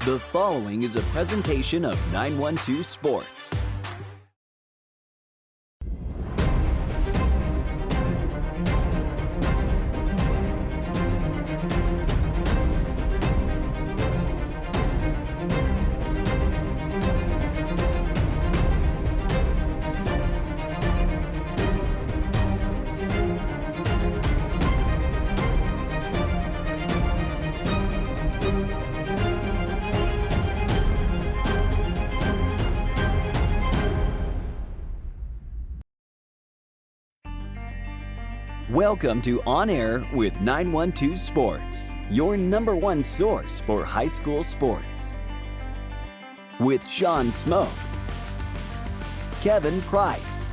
The following is a presentation of 912 Sports. Welcome to On Air with 912 Sports, your number one source for high school sports. With Sean Smoke, Kevin Price,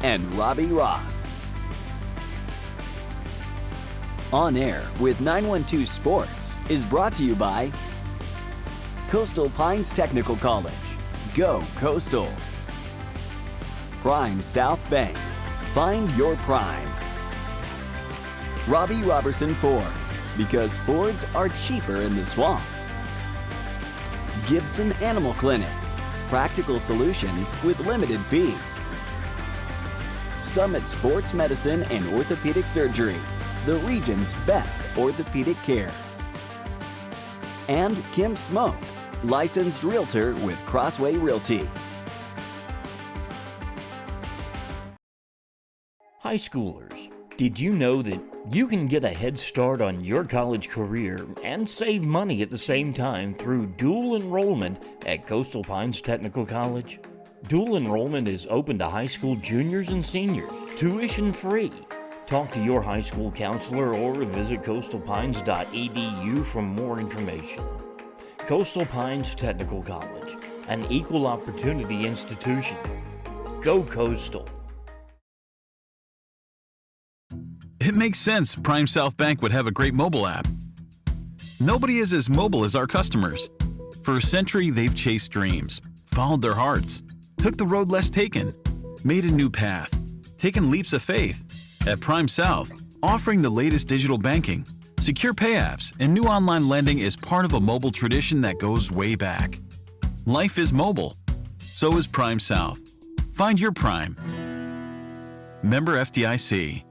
and Robbie Ross. On Air with 912 Sports is brought to you by Coastal Pines Technical College. Go Coastal. Prime South Bank. Find your prime. Robbie Robertson Ford, because Fords are cheaper in the swamp. Gibson Animal Clinic, practical solutions with limited fees. Summit Sports Medicine and Orthopedic Surgery, the region's best orthopedic care. And Kim Smoke, licensed realtor with Crossway Realty. High schoolers, did you know that you can get a head start on your college career and save money at the same time through dual enrollment at Coastal Pines Technical College? Dual enrollment is open to high school juniors and seniors, tuition free. Talk to your high school counselor or visit coastalpines.edu for more information. Coastal Pines Technical College, an equal opportunity institution. Go Coastal. It makes sense Prime South Bank would have a great mobile app. Nobody is as mobile as our customers. For a century, they've chased dreams, followed their hearts, took the road less taken, made a new path, taken leaps of faith. At Prime South, offering the latest digital banking, secure pay apps, and new online lending is part of a mobile tradition that goes way back. Life is mobile. So is Prime South. Find your Prime. Member FDIC.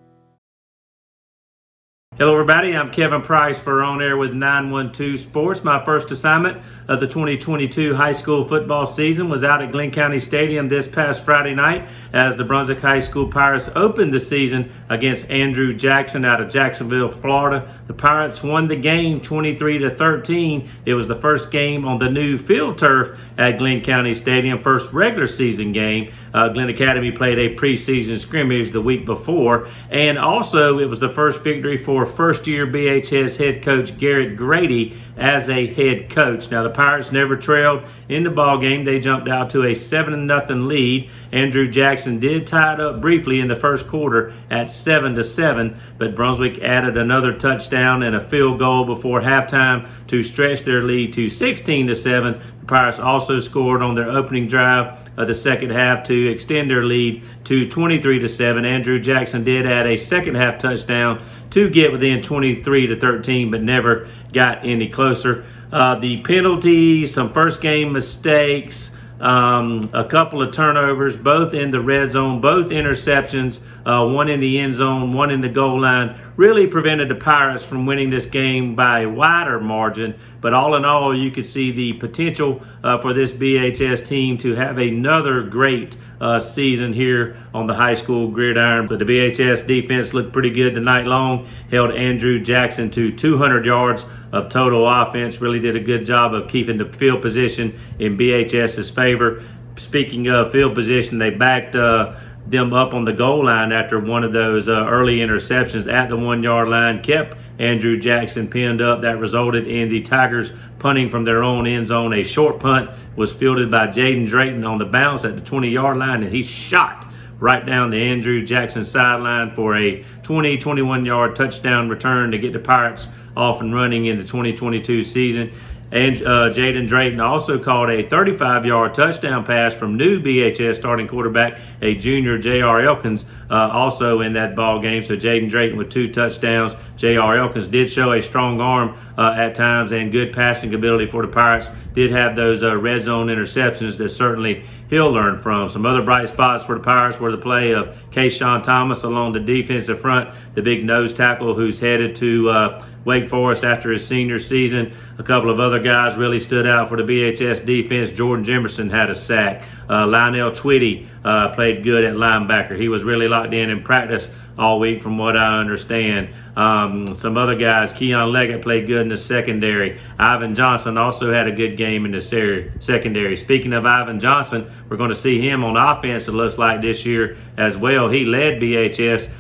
Hello everybody, I'm Kevin Price for On Air with 912 Sports. My first assignment of the 2022 high school football season was out at Glenn County Stadium this past Friday night as the Brunswick High School Pirates opened the season against Andrew Jackson out of Jacksonville, Florida. The Pirates won the game 23-13. It was the first game on the new field turf at Glenn County Stadium, first regular season game. Glenn Academy played a preseason scrimmage the week before, and also it was the first victory for first-year BHS head coach Garrett Grady as a head coach. Now, the Pirates never trailed in the ball game. They jumped out to a 7-0 lead. Andrew Jackson did tie it up briefly in the first quarter at 7-7, but Brunswick added another touchdown and a field goal before halftime to stretch their lead to 16-7. The Pirates also scored on their opening drive of the second half to extend their lead to 23-7. Andrew Jackson did add a second half touchdown to get within 23-13, but never got any closer. The penalties, some first game mistakes, a couple of turnovers, both in the red zone, both interceptions, one in the end zone, one in the goal line, really prevented the Pirates from winning this game by a wider margin. But all in all, you could see the potential for this BHS team to have another great season here on the high school gridiron. But the BHS defense looked pretty good tonight long, held Andrew Jackson to 200 yards of total offense, really did a good job of keeping the field position in BHS's favor. Speaking of field position, they backed them up on the goal line after one of those early interceptions at the 1 yard line, kept Andrew Jackson pinned up. That resulted in the Tigers punting from their own end zone. A short punt was fielded by Jaden Drayton on the bounce at the 20-yard line, and he shot right down the Andrew Jackson sideline for a 21 yard touchdown return to get the Pirates off and running in the 2022 season. And Jaden Drayton also caught a 35-yard touchdown pass from new BHS starting quarterback, a junior J.R. Elkins, also in that ball game. So Jaden Drayton with 2 touchdowns. J.R. Elkins did show a strong arm at times and good passing ability for the Pirates. Did have those red zone interceptions that certainly he'll learn from. Some other bright spots for the Pirates were the play of Kayshawn Thomas along the defensive front, the big nose tackle who's headed to Wake Forest after his senior season. A couple of other guys really stood out for the BHS defense. Jordan Jimerson had a sack. Lionel Twitty played good at linebacker. He was really locked in practice all week from what I understand. Some other guys, Keon Leggett played good in the secondary. Ivan Johnson also had a good game in the secondary. Speaking of Ivan Johnson, we're going to see him on offense, it looks like, this year as well. He led BHS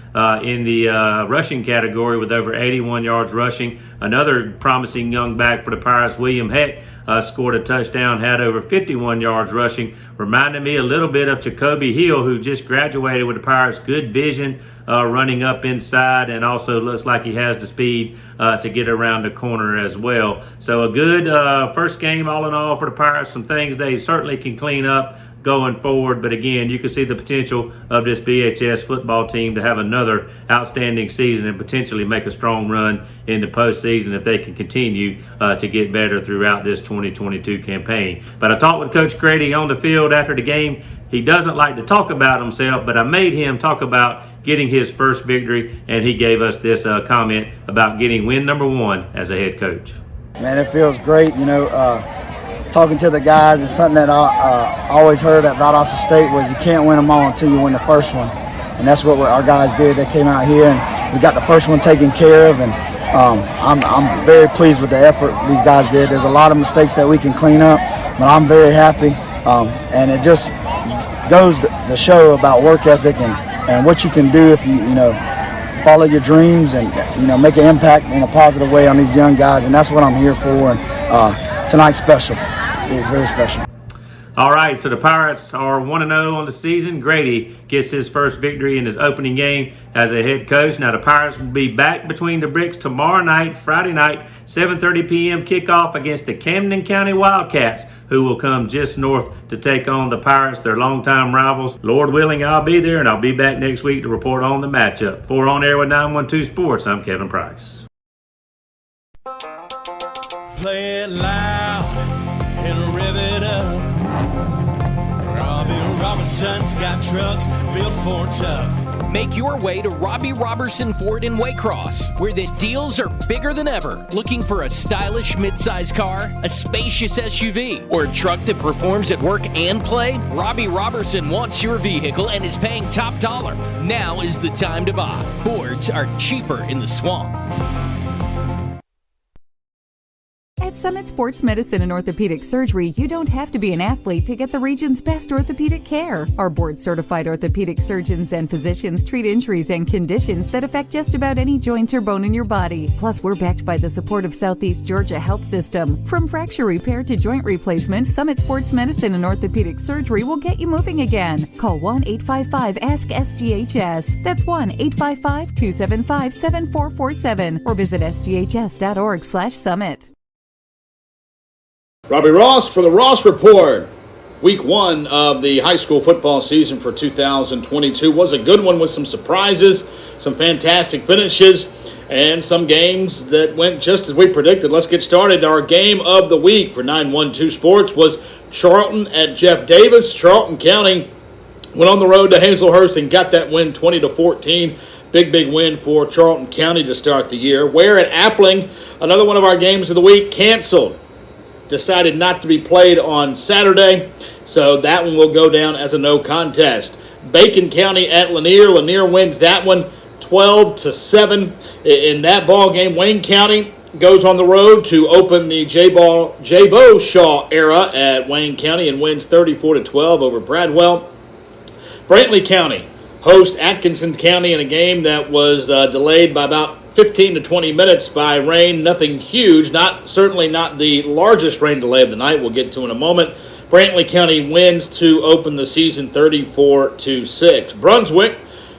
in the rushing category with over 81 yards rushing. Another promising young back for the Pirates, William Heck, scored a touchdown, had over 51 yards rushing. Reminded me a little bit of Jacoby Hill, who just graduated with the Pirates. Good vision, running up inside, and also looks like he has the speed to get around the corner as well. So a good first game all in all for the Pirates. Some things they certainly can clean up going forward, but again, you can see the potential of this BHS football team to have another outstanding season and potentially make a strong run in the postseason if they can continue to get better throughout this 2022 campaign. But I talked with Coach Grady on the field after the game. He doesn't like to talk about himself, but I made him talk about getting his first victory, and he gave us this comment about getting win number 1 as a head coach. Man, it feels great, talking to the guys, and something that I always heard at Valdosta State was you can't win them all until you win the first one. And that's what our guys did. They came out here and we got the first one taken care of, and I'm very pleased with the effort these guys did. There's a lot of mistakes that we can clean up, but I'm very happy. And it just goes to show about work ethic and what you can do if you follow your dreams and make an impact in a positive way on these young guys. And that's what I'm here for. And tonight's special. It was very special. All right, so the Pirates are 1-0 on the season. Grady gets his first victory in his opening game as a head coach. Now the Pirates will be back between the bricks tomorrow night, Friday night, 7:30 p.m. kickoff against the Camden County Wildcats, who will come just north to take on the Pirates, their longtime rivals. Lord willing, I'll be there, and I'll be back next week to report on the matchup. For On Air with 912 Sports, I'm Kevin Price. Play it loud and rev it up. Robbie Robertson's got trucks built for tough. Make your way to Robbie Robertson Ford in Waycross, where the deals are bigger than ever. Looking for a stylish midsize car, a spacious SUV, or a truck that performs at work and play? Robbie Robertson wants your vehicle and is paying top dollar. Now is the time to buy. Fords are cheaper in the swamp. At Summit Sports Medicine and Orthopedic Surgery, you don't have to be an athlete to get the region's best orthopedic care. Our board-certified orthopedic surgeons and physicians treat injuries and conditions that affect just about any joint or bone in your body. Plus, we're backed by the support of Southeast Georgia Health System. From fracture repair to joint replacement, Summit Sports Medicine and Orthopedic Surgery will get you moving again. Call 1-855-ASK-SGHS. That's 1-855-275-7447 or visit sghs.org/summit. Robbie Ross for the Ross Report. Week 1 of the high school football season for 2022 was a good one with some surprises, some fantastic finishes, and some games that went just as we predicted. Let's get started. Our game of the week for 912 Sports was Charlton at Jeff Davis. Charlton County went on the road to Hazelhurst and got that win 20-14. Big win for Charlton County to start the year. Ware at Appling, another one of our games of the week, canceled. Decided not to be played on Saturday, so that one will go down as a no contest. Bacon County at Lanier. Lanier wins that one 12-7. In that ball game, Wayne County goes on the road to open the J-Bo Shaw era at Wayne County and wins 34-12 over Bradwell. Brantley County hosts Atkinson County in a game that was delayed by about 15 to 20 minutes by rain. Nothing huge, certainly not the largest rain delay of the night. We'll get to in a moment. Brantley County wins to open the season 34-6. Brunswick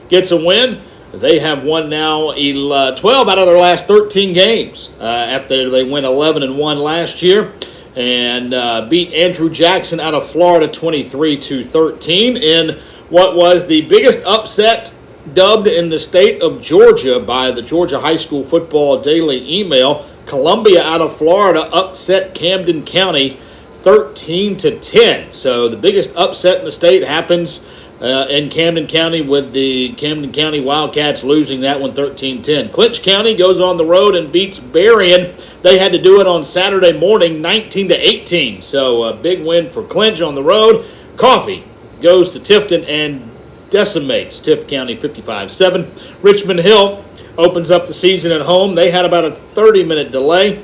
gets a win. They have won now 12 out of their last 13 games after they went 11-1 last year and beat Andrew Jackson out of Florida 23-13 in what was the biggest upset dubbed in the state of Georgia by the Georgia High School Football Daily Email. Columbia out of Florida upset Camden County 13-10. So the biggest upset in the state happens in Camden County, with the Camden County Wildcats losing that one 13-10. Clinch County goes on the road and beats Berrien. They had to do it on Saturday morning 19-18. So a big win for Clinch on the road. Coffee goes to Tifton and decimates Tift County 55-7. Richmond Hill opens up the season at home. They had about a 30-minute delay,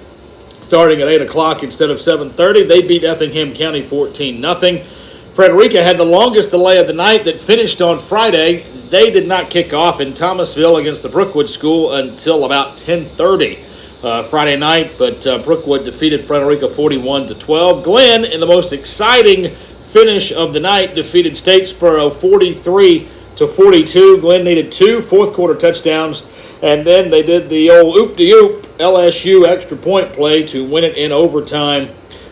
starting at 8 o'clock instead of 7:30. They beat Effingham County 14-0. Frederica had the longest delay of the night that finished on Friday. They did not kick off in Thomasville against the Brookwood School until about 10:30 Friday night, but Brookwood defeated Frederica 41-12. Glenn, in the most exciting finish of the night, defeated Statesboro 43-42. Glenn needed 2 fourth-quarter touchdowns, and then they did the old oop-de-oop LSU extra point play to win it in overtime,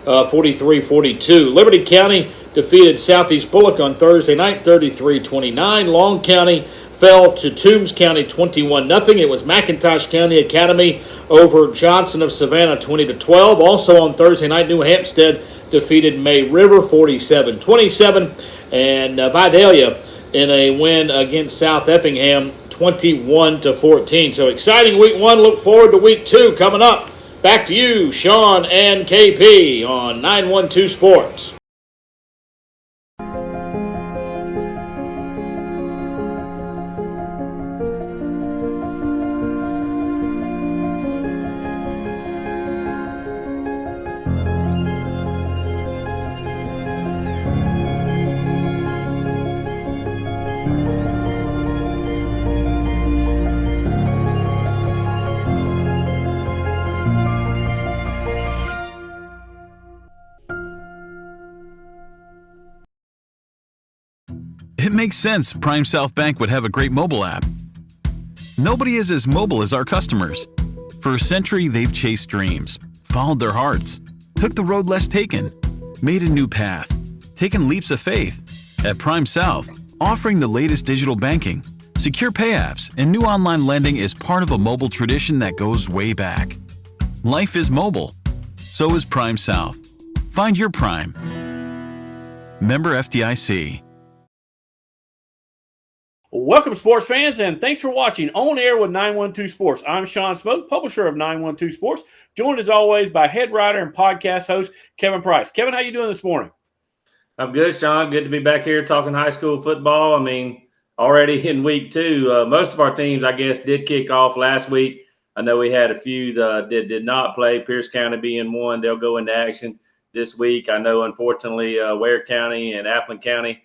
43-42. Liberty County defeated Southeast Bullock on Thursday night, 33-29. Long County fell to Toombs County 21-0. It was McIntosh County Academy over Johnson of Savannah 20-12. Also on Thursday night, New Hampstead defeated May River 47-27. And Vidalia in a win against South Effingham 21-14. So exciting week 1. Look forward to week 2 coming up. Back to you, Sean and KP on 912 Sports. It makes sense Prime South Bank would have a great mobile app. Nobody is as mobile as our customers. For a century, they've chased dreams, followed their hearts, took the road less taken, made a new path, taken leaps of faith. At Prime South, offering the latest digital banking, secure pay apps, and new online lending is part of a mobile tradition that goes way back. Life is mobile. So is Prime South. Find your Prime. Member FDIC. Welcome, sports fans, and thanks for watching On Air with 912 Sports. I'm Sean Smoke, publisher of 912 Sports, joined as always by head writer and podcast host Kevin Price. Kevin, how you doing this morning? I'm good, Sean. Good to be back here talking high school football. I mean, already in week 2, most of our teams, I guess, did kick off last week. I know we had a few that did not play, Pierce County being one. They'll go into action this week. I know, unfortunately, Ware County and Appleton County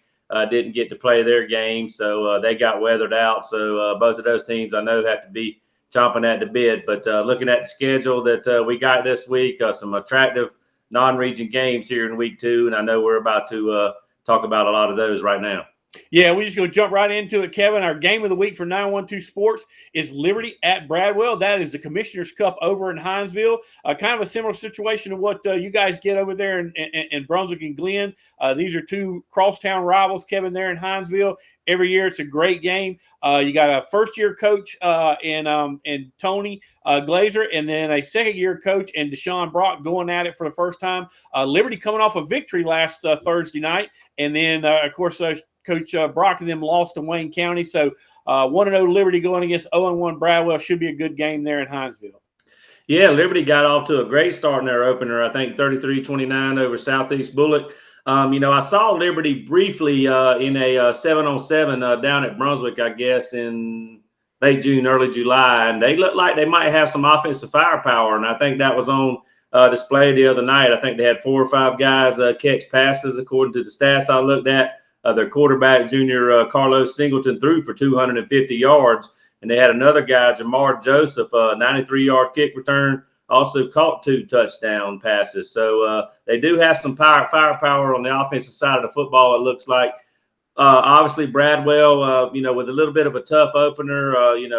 didn't get to play their game, so they got weathered out. So both of those teams I know have to be chomping at the bit. But looking at the schedule that we got this week, some attractive non-region games here in week 2, and I know we're about to talk about a lot of those right now. Yeah, we're just going to jump right into it, Kevin. Our game of the week for 912 Sports is Liberty at Bradwell. That is the Commissioner's Cup over in Hinesville. Kind of a similar situation to what you guys get over there in Brunswick and Glen. These are 2 crosstown rivals, Kevin, there in Hinesville. Every year it's a great game. You got a first-year coach in Tony Glazer, and then a second-year coach in Deshaun Brock going at it for the first time. Liberty coming off a victory last Thursday night, and then, of course, Coach Brock and them lost to Wayne County. So 1-0 Liberty going against 0-1 Bradwell. Should be a good game there in Hinesville. Yeah, Liberty got off to a great start in their opener. I think 33-29 over Southeast Bullock. I saw Liberty briefly in a 7-on-7 down at Brunswick, I guess, in late June, early July. And they looked like they might have some offensive firepower. And I think that was on display the other night. I think they had 4 or 5 guys catch passes, according to the stats I looked at. Their quarterback, junior Carlos Singleton, threw for 250 yards. And they had another guy, Jamar Joseph, a 93-yard kick return, also caught 2 touchdown passes. So they do have some firepower on the offensive side of the football, it looks like. Obviously, Bradwell, with a little bit of a tough opener,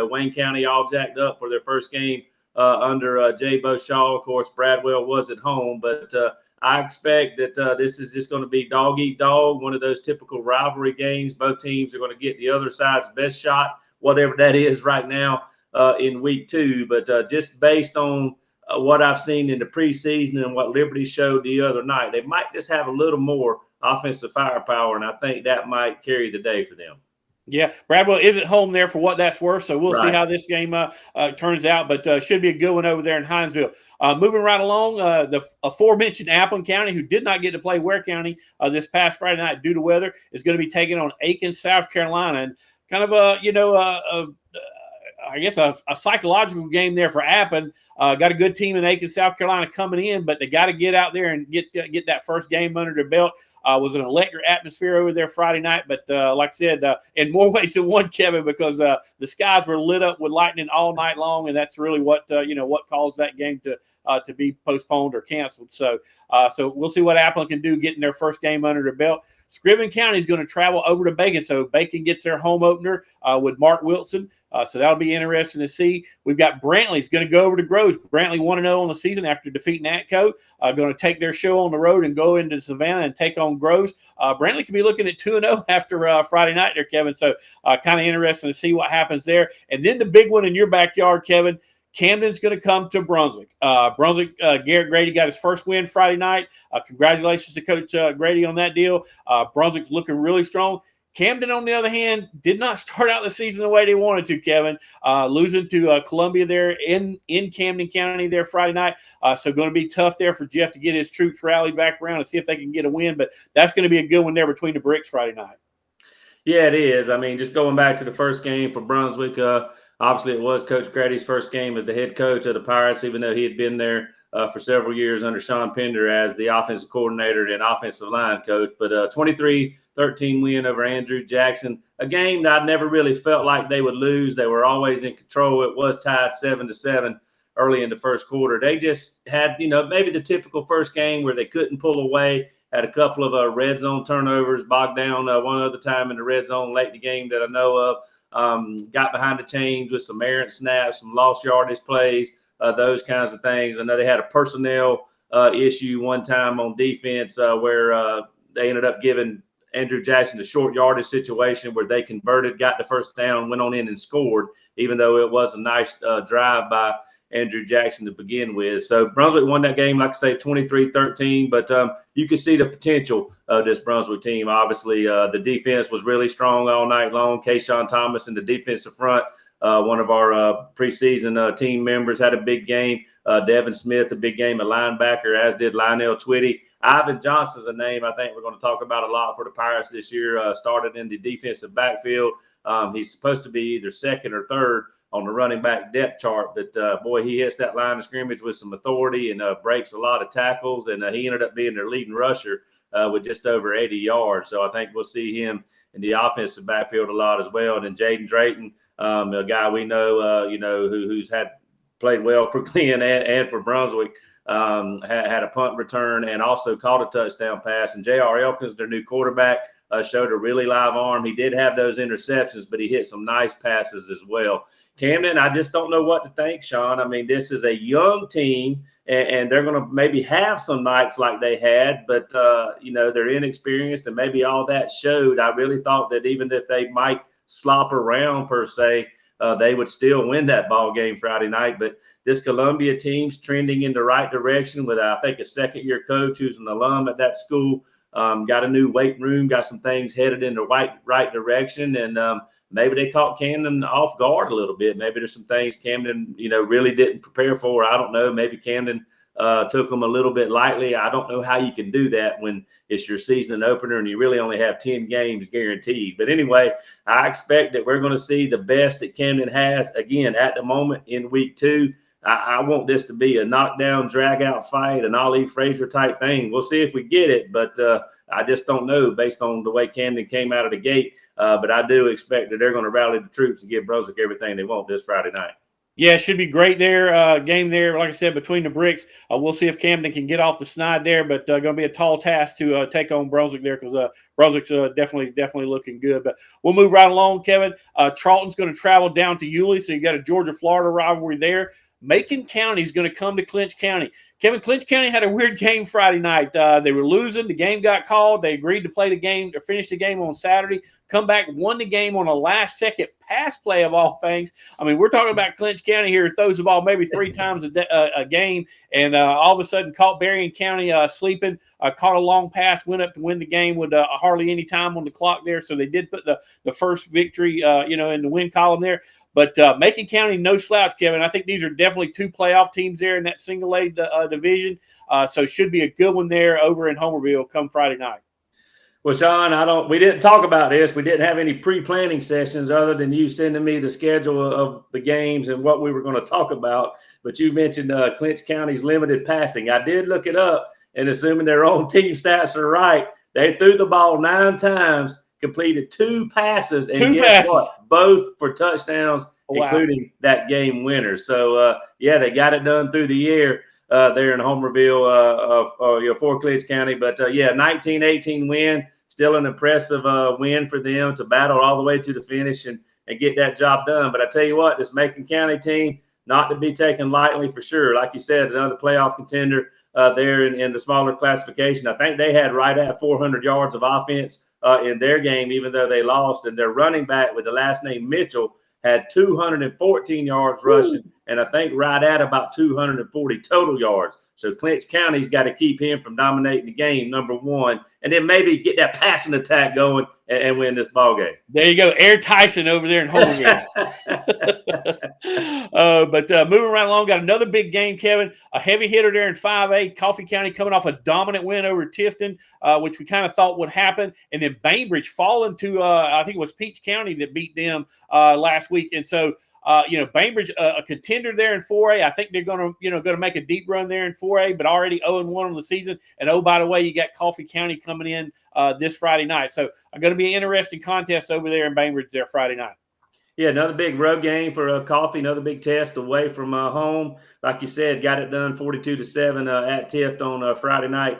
Wayne County all jacked up for their first game under Jay Beauchamp. Of course, Bradwell was at home, but I expect that this is just going to be dog-eat-dog, one of those typical rivalry games. Both teams are going to get the other side's best shot whatever that is right now in week 2. But just based on what I've seen in the preseason and what Liberty showed the other night, they might just have a little more offensive firepower, and I think that might carry the day for them. Yeah, Bradwell is at home there for what that's worth, so we'll see Right. how this game turns out, but should be a good one over there in Hinesville. Moving right along, the aforementioned Appleton County, who did not get to play Ware County this past Friday night due to weather, is going to be taking on Aiken, South Carolina, and kind of I guess a psychological game there for Appleton. Got a good team in Aiken, South Carolina coming in, but they got to get out there and get that first game under their belt. Was an electric atmosphere over there Friday night, but like I said, in more ways than one, Kevin, because the skies were lit up with lightning all night long, and that's really what what caused that game to be postponed or canceled. So we'll see what Appleton can do getting their first game under their belt. Scriven County is going to travel over to Bacon, so Bacon gets their home opener with Mark Wilson. So that'll be interesting to see. We've got Brantley's going to go over to Groves. Brantley 1-0 on the season after defeating Atco. Going to take their show on the road and go into Savannah and take on Groves. Brantley could be looking at 2-0 after Friday night there, Kevin. So kind of interesting to see what happens there. And then the big one in your backyard, Kevin, Camden's going to come to Brunswick. Garrett Grady got his first win Friday night. Congratulations to Coach Grady on that deal. Brunswick's looking really strong. Camden, on the other hand, did not start out the season the way they wanted to, Kevin, losing to Columbia there in Camden County there Friday night. So going to be tough there for Jeff to get his troops rallied back around and see if they can get a win. But that's going to be a good one there between the bricks Friday night. Yeah, it is. I mean, just going back to the first game for Brunswick, obviously it was Coach Grady's first game as the head coach of the Pirates, even though he had been there for several years under Sean Pender as the offensive coordinator and offensive line coach. But 23-13 win over Andrew Jackson, a game that I never really felt like they would lose. They were always in control. It was tied 7-7 early in the first quarter. They just had, maybe the typical first game where they couldn't pull away, had a couple of red zone turnovers, bogged down one other time in the red zone late in the game that I know of. Got behind the chains with some errant snaps, some lost yardage plays, those kinds of things. I know they had a personnel issue one time on defense where they ended up giving Andrew Jackson a short yardage situation where they converted, got the first down, went on in and scored, even though it was a nice drive by Andrew Jackson to begin with. So Brunswick won that game, like I say, 23-13, but you can see the potential of this Brunswick team. Obviously, the defense was really strong all night long. Kayshawn Thomas in the defensive front, one of our preseason team members, had a big game. Devin Smith, a big game at linebacker, as did Lionel Twitty. Ivan Johnson's a name I think we're going to talk about a lot for the Pirates this year. Started in the defensive backfield. He's supposed to be either second or third on the running back depth chart, but boy, he hits that line of scrimmage with some authority and breaks a lot of tackles, and he ended up being their leading rusher with just over 80 yards. So I think we'll see him in the offensive backfield a lot as well. And then Jaden Drayton, a guy we know, who's played well for Glenn and for Brunswick, had a punt return and also caught a touchdown pass. And J.R. Elkins, their new quarterback, showed a really live arm. He did have those interceptions, but he hit some nice passes as well. Camden, I just don't know what to think, Sean. I mean, this is a young team, and they're going to maybe have some nights like they had, but, they're inexperienced, and maybe all that showed. I really thought that even if they might slop around per se, they would still win that ball game Friday night. But this Columbia team's trending in the right direction with, I think, a second-year coach who's an alum at that school. Got a new weight room, got some things headed in the right direction, and maybe they caught Camden off guard a little bit. Maybe there's some things Camden, really didn't prepare for. I don't know. Maybe Camden took them a little bit lightly. I don't know how you can do that when it's your season opener and you really only have 10 games guaranteed. But anyway, I expect that we're going to see the best that Camden has, again, at the moment in week 2. I want this to be a knockdown, drag-out fight, an Ali Frazier type thing. We'll see if we get it, but I just don't know based on the way Camden came out of the gate. But I do expect that they're going to rally the troops and give Brunswick everything they want this Friday night. Yeah, it should be great there. Game there, like I said, between the bricks. We'll see if Camden can get off the snide there, but going to be a tall task to take on Brunswick there because Brunswick's definitely looking good. But we'll move right along, Kevin. Charlton's going to travel down to Yulee, so you got a Georgia-Florida rivalry there. Macon County is going to come to Clinch County. Kevin, Clinch County had a weird game Friday night. They were losing. The game got called. They agreed to play the game or finish the game on Saturday, come back, won the game on a last-second pass play of all things. I mean, we're talking about Clinch County here. Throws the ball maybe 3 times a game, and all of a sudden caught Berrien County sleeping, caught a long pass, went up to win the game with hardly any time on the clock there. So they did put the first victory, in the win column there. But Macon County, no slouch, Kevin. I think these are definitely 2 playoff teams there in that single A division. So should be a good one there over in Homerville come Friday night. Well, Sean, we didn't talk about this. We didn't have any pre-planning sessions other than you sending me the schedule of the games and what we were going to talk about. But you mentioned Clinch County's limited passing. I did look it up, and assuming their own team stats are right, they threw the ball 9 times, completed 2 passes, and guess what? Both for touchdowns, including that game winner. So, they got it done through the air there in Homerville for Clinch County. But, 19-18 win, still an impressive win for them to battle all the way to the finish and get that job done. But I tell you what, this Macon County team, not to be taken lightly for sure. Like you said, another playoff contender there in the smaller classification. I think they had right at 400 yards of offense in their game, even though they lost. And their running back with the last name Mitchell had 214 yards rushing, and I think right at about 240 total yards. So Clinch County's got to keep him from dominating the game, number one, and then maybe get that passing attack going and win this ball game. There you go, Air Tyson over there in Homerville. But moving right along, got another big game, Kevin. A heavy hitter there in 5A. Coffee County coming off a dominant win over Tifton, which we kind of thought would happen. And then Bainbridge falling to, I think it was Peach County that beat them last week. And so, Bainbridge, a contender there in 4A. I think they're going to make a deep run there in 4A, but already 0-1 on the season. And, oh, by the way, you got Coffee County coming in this Friday night. So, going to be an interesting contest over there in Bainbridge there Friday night. Yeah, another big road game for Coffee, another big test away from home. Like you said, got it done 42-7 at Tift on Friday night.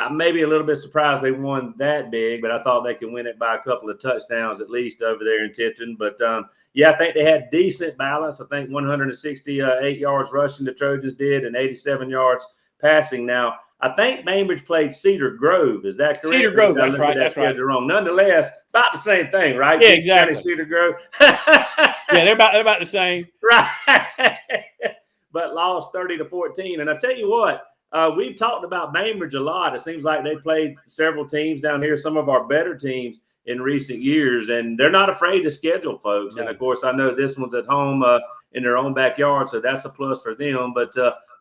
Maybe a little bit surprised they won that big, but I thought they could win it by a couple of touchdowns at least over there in Tifton. But, I think they had decent balance. I think 168 yards rushing the Trojans did and 87 yards passing. Now, I think Bainbridge played Cedar Grove. Is that correct? Cedar Grove, that's right. That's right. Wrong. Nonetheless, about the same thing, right? Yeah, exactly. Cedar Grove. Yeah, they're about the same. Right. But lost 30-14. And I tell you what, we've talked about Bainbridge a lot. It seems like they played several teams down here, some of our better teams in recent years, and they're not afraid to schedule folks. No. And, of course, I know this one's at home in their own backyard, so that's a plus for them. But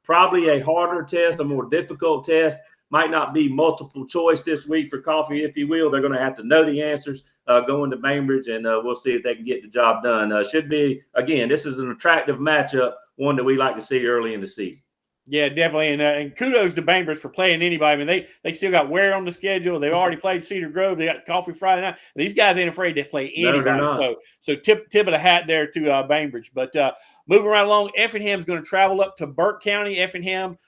probably a harder test, a more difficult test. Might not be multiple choice this week for Coffee, if you will. They're going to have to know the answers going to Bainbridge, and we'll see if they can get the job done. Should be, again, this is an attractive matchup, one that we like to see early in the season. Yeah, definitely. And kudos to Bainbridge for playing anybody. I mean, they still got Ware on the schedule. They've already played Cedar Grove. They got Coffee Friday night. These guys ain't afraid to play anybody. No, so tip of the hat there to Bainbridge. But moving right along, Effingham's going to travel up to Burke County. Effingham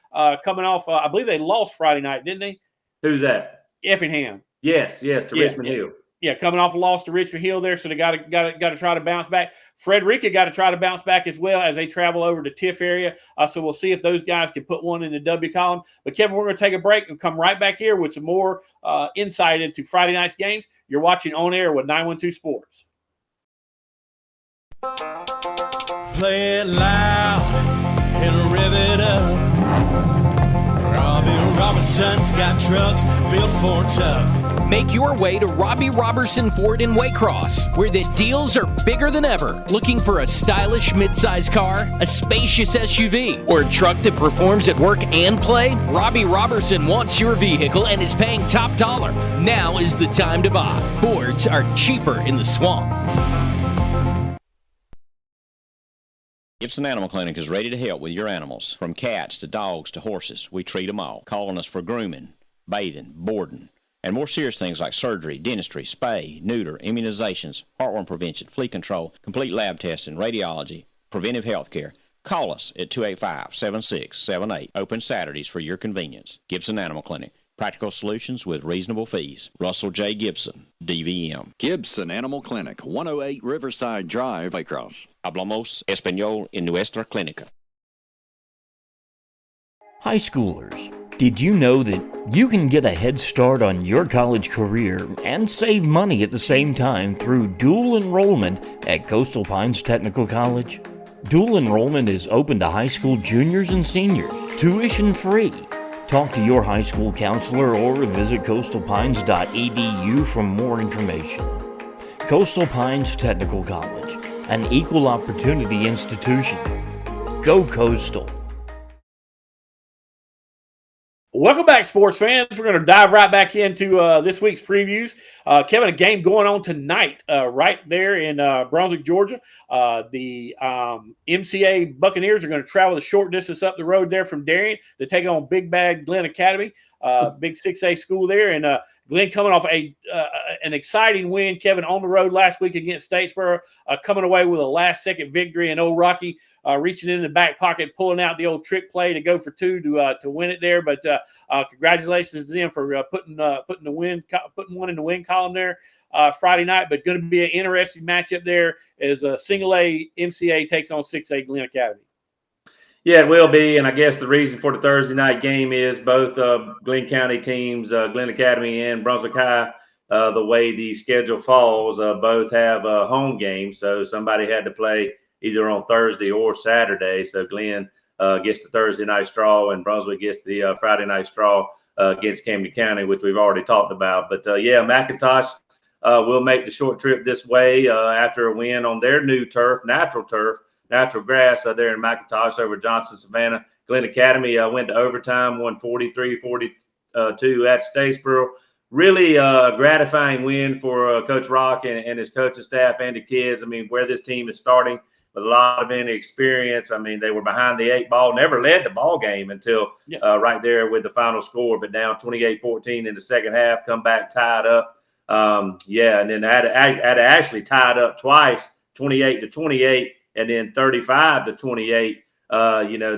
coming off, I believe they lost Friday night, didn't they? Who's that? Effingham. Yes, to Richmond Hill. Yeah, coming off a loss to Richmond Hill there, so they got to try to bounce back. Frederica got to try to bounce back as well as they travel over to Tiff area. So we'll see if those guys can put one in the W column. But Kevin, we're going to take a break and come right back here with some more insight into Friday night's games. You're watching On Air with 912 Sports. Play it loud and rev it up. Robbie Robertson's got trucks built for tough. Make your way to Robbie Robertson Ford in Waycross, where the deals are bigger than ever. Looking for a stylish midsize car, a spacious SUV, or a truck that performs at work and play? Robbie Robertson wants your vehicle and is paying top dollar. Now is the time to buy. Fords are cheaper in the swamp. Gibson Animal Clinic is ready to help with your animals. From cats to dogs to horses, we treat them all. Call on us for grooming, bathing, boarding, and more serious things like surgery, dentistry, spay, neuter, immunizations, heartworm prevention, flea control, complete lab testing, radiology, preventive health care. Call us at 285-7678. Open Saturdays for your convenience. Gibson Animal Clinic. Practical solutions with reasonable fees. Russell J. Gibson, DVM. Gibson Animal Clinic, 108 Riverside Drive, Waycross. Hablamos español en nuestra clínica. High schoolers, did you know that you can get a head start on your college career and save money at the same time through dual enrollment at Coastal Pines Technical College? Dual enrollment is open to high school juniors and seniors, tuition free. Talk to your high school counselor or visit coastalpines.edu for more information. Coastal Pines Technical College, an equal opportunity institution. Go Coastal. Welcome back, sports fans. We're going to dive right back into this week's previews. Kevin, a game going on tonight right there in Brunswick, Georgia. The MCA Buccaneers are going to travel the short distance up the road there from Darien to take on Big Bad Glen Academy, big 6A school there. And Glen coming off an exciting win, Kevin, on the road last week against Statesboro, coming away with a last-second victory, and old Rocky reaching in the back pocket, pulling out the old trick play to go for two to win it there. But congratulations to them for putting one in the win column there Friday night. But going to be an interesting matchup there as single A MCA takes on 6A Glen Academy. Yeah, it will be, and I guess the reason for the Thursday night game is both Glen County teams, Glen Academy and Brunswick High, the way the schedule falls, both have home games, so somebody had to play either on Thursday or Saturday. So Glen gets the Thursday night straw, and Brunswick gets the Friday night straw against Camden County, which we've already talked about. But yeah, McIntosh will make the short trip this way after a win on their new turf, natural grass there in McIntosh over Johnson Savannah. Glen Academy went to overtime, won 43-42 at Statesboro. Really gratifying win for Coach Rock and his coaching staff and the kids. I mean, where this team is starting with a lot of inexperience. I mean, they were behind the 8 ball, never led the ball game until right there with the final score, but down 28-14 in the second half, come back tied up. And then had actually tied up twice, 28-28. And then 35-28,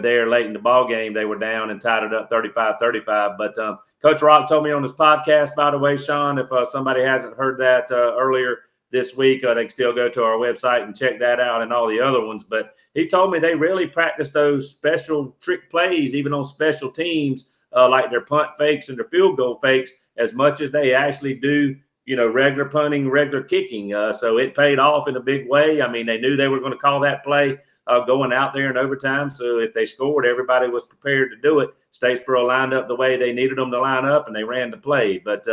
there late in the ball game, they were down and tied it up 35-35. But Coach Rock told me on his podcast, by the way, Sean, if somebody hasn't heard that earlier this week, they can still go to our website and check that out and all the other ones. But he told me they really practice those special trick plays, even on special teams, like their punt fakes and their field goal fakes, as much as they actually do regular punting, regular kicking. So it paid off in a big way. I mean, they knew they were going to call that play going out there in overtime. So if they scored, everybody was prepared to do it. Statesboro lined up the way they needed them to line up, and they ran the play. But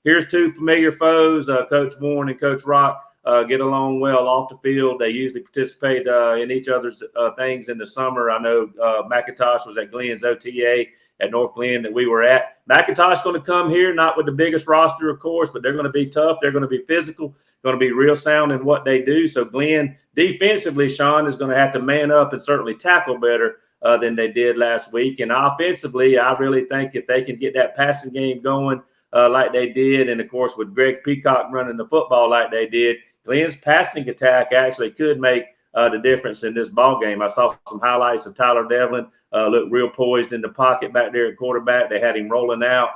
here's two familiar foes. Coach Warren and Coach Rock get along well off the field. They usually participate in each other's things in the summer. I know McIntosh was at Glen's OTA at North Glen that we were at. McIntosh going to come here, not with the biggest roster, of course, but they're going to be tough. They're going to be physical, going to be real sound in what they do. So Glen, defensively, Sean, is going to have to man up and certainly tackle better than they did last week. And offensively, I really think if they can get that passing game going like they did, and, of course, with Greg Peacock running the football like they did, Glen's passing attack actually could make the difference in this ball game. I saw some highlights of Tyler Devlin. Looked real poised in the pocket back there at quarterback. They had him rolling out,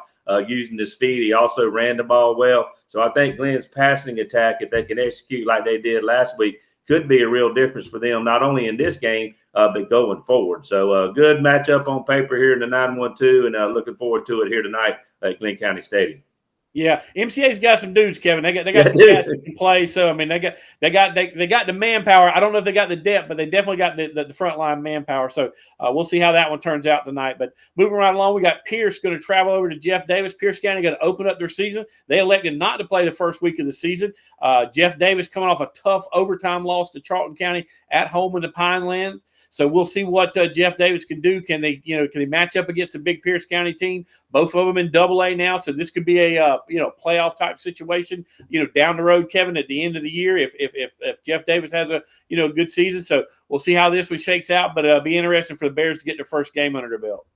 using his feet. He also ran the ball well. So I think Glen's passing attack, if they can execute like they did last week, could be a real difference for them, not only in this game, but going forward. So good matchup on paper here in the 9-1-2, and looking forward to it here tonight at Glen County Stadium. Yeah, MCA's got some dudes, Kevin. They got some guys that can play. So I mean, they got the manpower. I don't know if they got the depth, but they definitely got the front line manpower. So we'll see how that one turns out tonight. But moving right along, we got Pierce going to travel over to Jeff Davis. Pierce County going to open up their season. They elected not to play the first week of the season. Jeff Davis coming off a tough overtime loss to Charlton County at home in the Pinelands. So we'll see what Jeff Davis can do. Can they match up against a big Pierce County team? Both of them in Double-A now, so this could be a playoff type situation. Down the road, Kevin, at the end of the year, if Jeff Davis has a good season. So we'll see how this one shakes out. But it'll be interesting for the Bears to get their first game under their belt.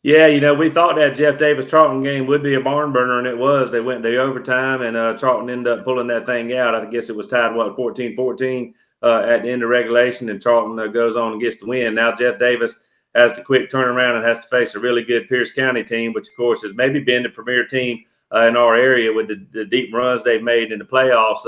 Yeah, we thought that Jeff Davis-Charlton game would be a barn burner, and it was. They went into overtime, and Charlton ended up pulling that thing out. I guess it was tied, 14-14 at the end of regulation, and Charlton goes on and gets the win. Now Jeff Davis has the quick turnaround and has to face a really good Pierce County team, which, of course, has maybe been the premier team in our area with the deep runs they've made in the playoffs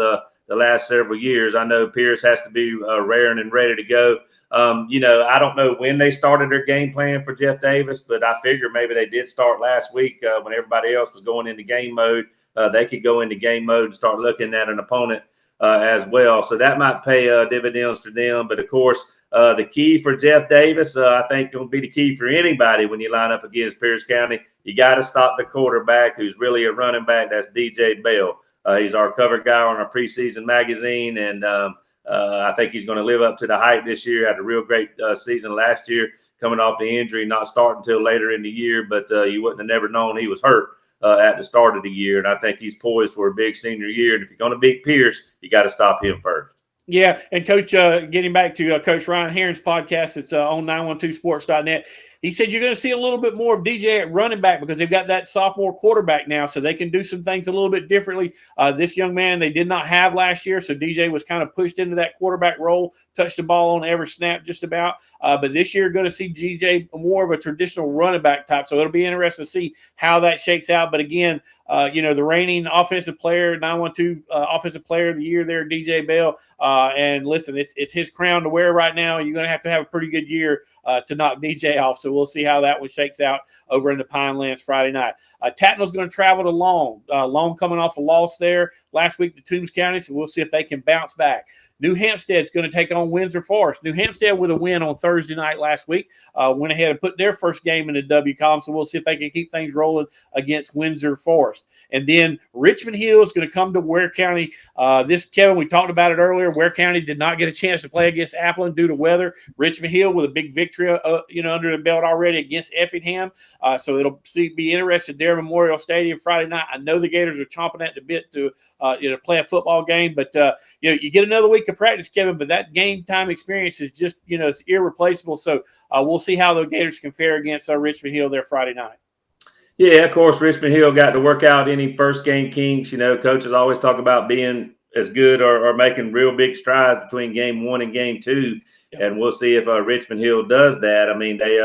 the last several years. I know Pierce has to be raring and ready to go. I don't know when they started their game plan for Jeff Davis, but I figure maybe they did start last week when everybody else was going into game mode. They could go into game mode and start looking at an opponent as well. So that might pay dividends for them. But, of course, the key for Jeff Davis, I think will be the key for anybody when you line up against Pierce County. You got to stop the quarterback who's really a running back. That's DJ Bell. He's our cover guy on our preseason magazine, and I think he's going to live up to the hype this year. Had a real great season last year, coming off the injury, not starting until later in the year, but you wouldn't have never known he was hurt at the start of the year. And I think he's poised for a big senior year. And if you're going to beat Pierce, you got to stop him first. Yeah, and Coach, getting back to Coach Ryan Herron's podcast, it's on 912sports.net. He said you're going to see a little bit more of DJ at running back because they've got that sophomore quarterback now, so they can do some things a little bit differently. This young man they did not have last year, so DJ was kind of pushed into that quarterback role, touched the ball on every snap just about. But this year, going to see DJ more of a traditional running back type, so it'll be interesting to see how that shakes out. But again, the reigning offensive player, 912 offensive player of the year there, DJ Bell. And listen, it's his crown to wear right now. You're going to have a pretty good year to knock DJ off. So we'll see how that one shakes out over in the Pinelands Friday night. Tatnall's going to travel to Long. Long coming off a loss there last week to Toombs County. So we'll see if they can bounce back. New Hampstead's going to take on Windsor Forest. New Hampstead with a win on Thursday night last week. Went ahead and put their first game in the W column, so we'll see if they can keep things rolling against Windsor Forest. And then Richmond Hill is going to come to Ware County. Kevin, we talked about it earlier. Ware County did not get a chance to play against Appleton due to weather. Richmond Hill with a big victory, under the belt already against Effingham. So it'll be interested there at Memorial Stadium Friday night. I know the Gators are chomping at the bit to play a football game, but you get another week of practice, Kevin, but that game time experience is just, it's irreplaceable. So we'll see how the Gators can fare against Richmond Hill there Friday night. Yeah, of course, Richmond Hill got to work out any first game kinks. Coaches always talk about being as good or making real big strides between game 1 and game 2. Yep. And we'll see if Richmond Hill does that. I mean, they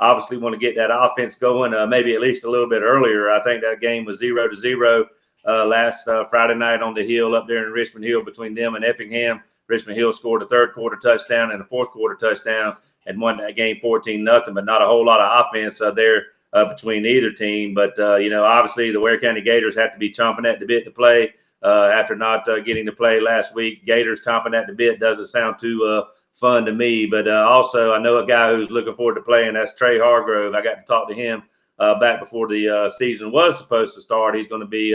obviously want to get that offense going maybe at least a little bit earlier. I think that game was 0-0 last Friday night on the hill up there in Richmond Hill between them and Effingham. Richmond Hill scored a third quarter touchdown and a fourth quarter touchdown and won that game 14-0, but not a whole lot of offense there between either team. But, obviously the Ware County Gators have to be chomping at the bit to play after not getting to play last week. Gators chomping at the bit doesn't sound too fun to me. But also I know a guy who's looking forward to playing. That's Trey Hargrove. I got to talk to him back before the season was supposed to start. He's going to be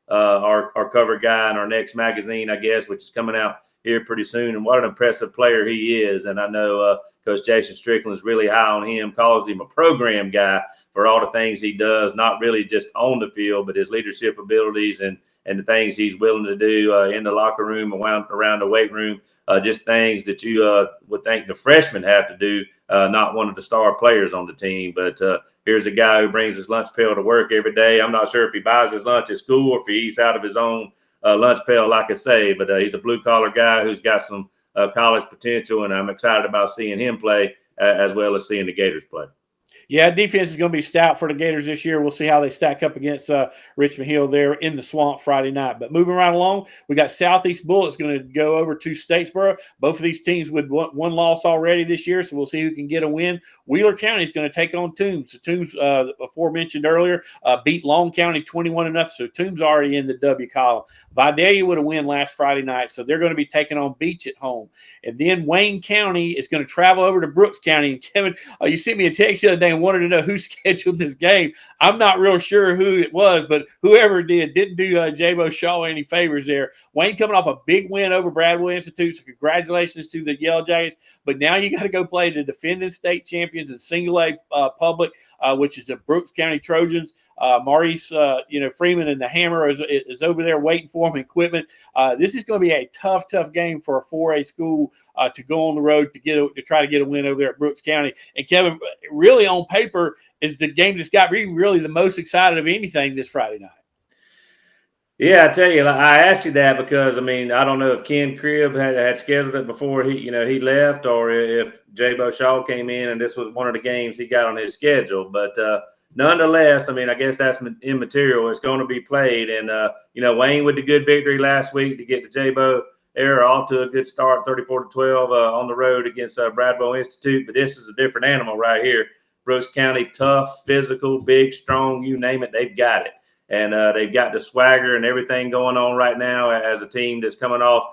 our cover guy in our next magazine, I guess, which is coming out here pretty soon. And what an impressive player he is. And I know Coach Jason Strickland is really high on him, calls him a program guy for all the things he does, not really just on the field, but his leadership abilities and the things he's willing to do in the locker room, around the weight room, just things that you would think the freshmen have to do, not one of the star players on the team. But here's a guy who brings his lunch pail to work every day. I'm not sure if he buys his lunch at school or if he eats out of his own lunch pail, like I say, but he's a blue-collar guy who's got some college potential, and I'm excited about seeing him play as well as seeing the Gators play. Yeah, defense is going to be stout for the Gators this year. We'll see how they stack up against Richmond Hill there in the Swamp Friday night. But moving right along, we got Southeast Bullets going to go over to Statesboro. Both of these teams with one loss already this year, so we'll see who can get a win. Wheeler County is going to take on Toombs. So Toombs, aforementioned earlier, beat Long County 21-0, so Toombs already in the W column. Vidalia would have won last Friday night, so they're going to be taking on Beach at home. And then Wayne County is going to travel over to Brooks County. And Kevin, you sent me a text the other day and wanted to know who scheduled this game. I'm not real sure who it was, but whoever didn't do Jabo Shaw any favors there. Wayne coming off a big win over Bradwell Institute, so congratulations to the Yellow Jackets. But now you got to go play the defending state champions in single A public, which is the Brooks County Trojans. Maurice, Freeman and the Hammer is over there waiting for him, equipment. This is going to be a tough game for a 4A school to go on the road to try to get a win over there at Brooks County. And Kevin, really on paper is the game that's got me really the most excited of anything this Friday night. Yeah, I tell you, I asked you that because, I don't know if Ken Cribb had scheduled it before he left, or if Jabo Shaw came in and this was one of the games he got on his schedule. But, nonetheless, I mean, I guess that's immaterial. It's going to be played. And, Wayne with the good victory last week to get the J-Bo era off to a good start, 34-12 on the road against Bradwell Institute. But this is a different animal right here. Brooks County, tough, physical, big, strong, you name it, they've got it. And they've got the swagger and everything going on right now as a team that's coming off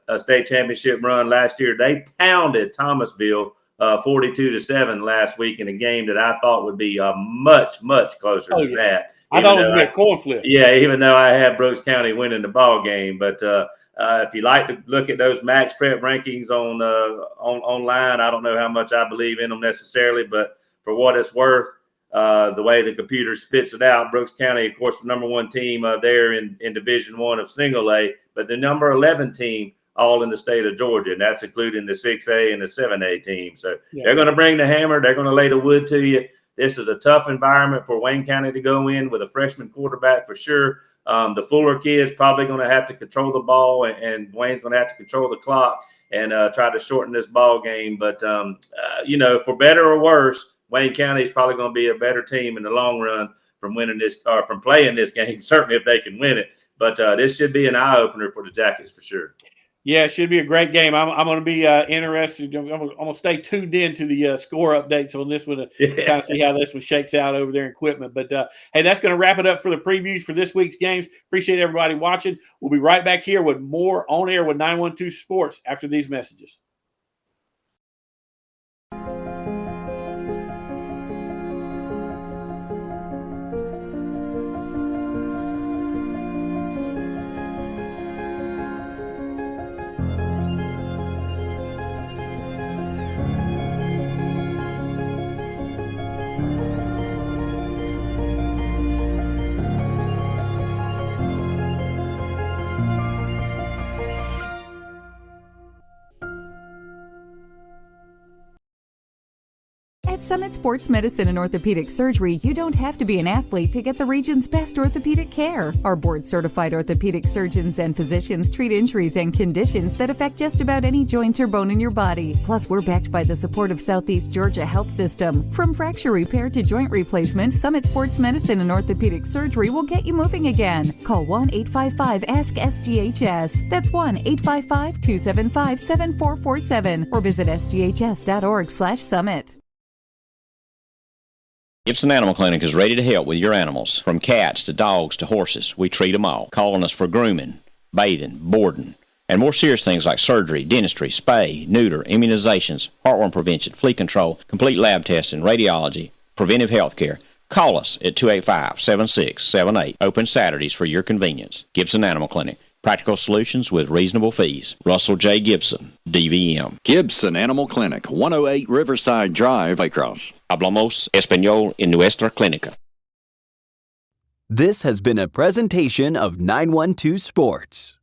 a state championship run last year. They pounded Thomasville 42-7 last week in a game that I thought would be much, much closer than that. I thought it was going to be a coin flip. Yeah, even though I had Brooks County winning the ball game. But if you like to look at those Max Prep rankings online, I don't know how much I believe in them necessarily, but for what it's worth, the way the computer spits it out, Brooks County, of course, the number one team there in Division I of Single A, but the number 11 team all in the state of Georgia, and that's including the 6A and the 7A team. So they're going to bring the hammer. They're going to lay the wood to you. This is a tough environment for Wayne County to go in with a freshman quarterback for sure. The Fuller kids probably going to have to control the ball, and Wayne's going to have to control the clock and try to shorten this ball game. But, for better or worse, Wayne County is probably going to be a better team in the long run from winning this or from playing this game, certainly if they can win it. But this should be an eye-opener for the Jackets for sure. Yeah, it should be a great game. I'm going to be interested. I'm going to stay tuned in to the score updates on this one to kind of see how this one shakes out over there in Quitman. But, hey, that's going to wrap it up for the previews for this week's games. Appreciate everybody watching. We'll be right back here with more On Air with 912 Sports after these messages. At Summit Sports Medicine and Orthopedic Surgery, you don't have to be an athlete to get the region's best orthopedic care. Our board-certified orthopedic surgeons and physicians treat injuries and conditions that affect just about any joint or bone in your body. Plus, we're backed by the support of Southeast Georgia Health System. From fracture repair to joint replacement, Summit Sports Medicine and Orthopedic Surgery will get you moving again. Call 1-855-ASK-SGHS. That's 1-855-275-7447 or visit sghs.org/summit. Gibson Animal Clinic is ready to help with your animals. From cats to dogs to horses, we treat them all. Calling us for grooming, bathing, boarding, and more serious things like surgery, dentistry, spay, neuter, immunizations, heartworm prevention, flea control, complete lab testing, radiology, preventive health care. Call us at 285-7678. Open Saturdays for your convenience. Gibson Animal Clinic. Practical solutions with reasonable fees. Russell J. Gibson, DVM. Gibson Animal Clinic, 108 Riverside Drive, Waycross. Hablamos español en nuestra clínica. This has been a presentation of 912 Sports.